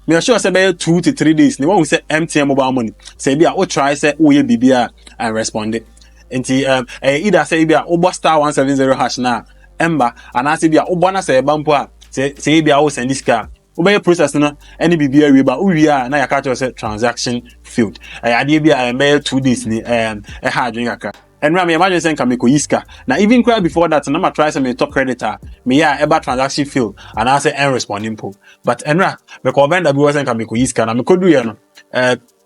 me sure say be 2 to 3 days. Ni won say MTN mobile money. Say bia o try say wo ye bibia and respond it. Enti either say bia o bo star 170 hash na emba and I say bia o bona say bampo a say bia o send this car. O be process no any bibia we ba o wi a na ya catch say transaction failed. Ade bia be 2 days ni ha adwen kakra. And me imagine saying can make iska. Now even cry before that, and I'm try some me top creditor. Me ever transaction fail and I say and responding po. But enra because vendor be saying can make iska. Na me could do you know.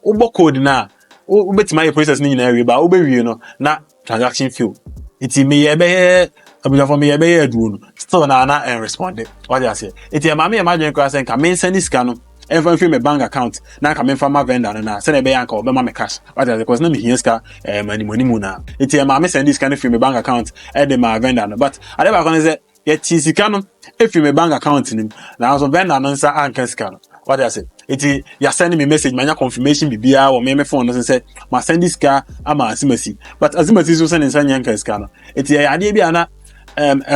Ubo code na. Ubeti my process ni na area, but ube you know na transaction fail. Iti me ebe abuja for me ebe do still na and responded. What I say? Iti mama imagine cry saying can me send this can and from my bank account now come from my vendor na send a bank or my cash what is because na me here ska money na it my send this kind of from my bank account and my vendor but I never gonna say yet sika no if my bank account nim na so vendor no say anka sika no what I say it you send me message my confirmation bibia or me phone no say ma send this car ama asimasi but asimasi so send insanya anka sika no it ade bia na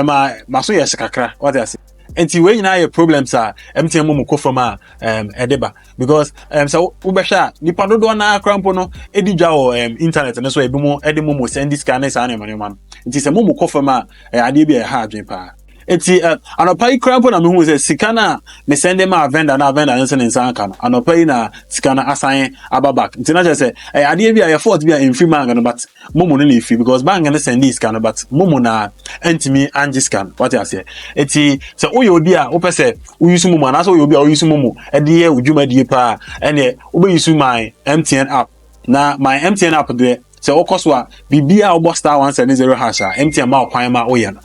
ma so yes kakra what I say. Enti we nyina ye problems are MTN MoMo ko from edeba because so ubesha nipa dodo na krampo no edidwa o internet no so ebi mo ede MoMo send this scan na ne man enti se MoMo ko from ade bi e ha adwen pa enti anopai krampo na me hu se sika na me send them a vendor na vendor nse nsa aka no anopai na sika na assign ababak enti na se ade bi a fault bi a free man no but MoMo no na free because bank na send this scan but MoMo na entimi anji scan what I say enti so obi a wo pese wo use MoMo na so obi a wo use MoMo e de ye udwuma die pa ene wo be use my MTN app na my MTN app de so okoso a bibia wo star 170 hash a MTN ma kwan ma wo ye no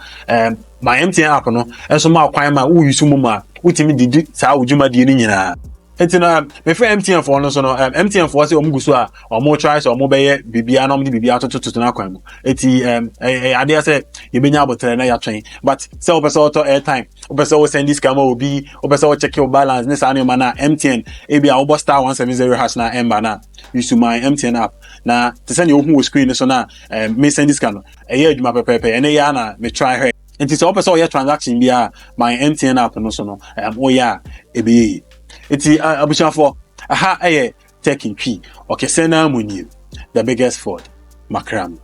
my MTN app no enso ma kwan ma wo use MoMo a wutimi didi sa udwuma die ni nyina enti na me fe MTN for no so no MTN for say omuguso a omo try so omo be ye bibia na omo di bibia to na kwan mo enti ade say ye benya abotre na ya twen but say opese auto airtime opese wo send this camera obi opese wo check your balance ne sa na na MTN ebia wo star 170 hash na emba na use my MTN app na te send you hu screen so na me send this camera adwuma pepepe ene ya na me try her enti say opese wo ye transaction bia my MTN app no so no o ya ebi iti abusha for aha tech in P okay send na money the biggest fraud makram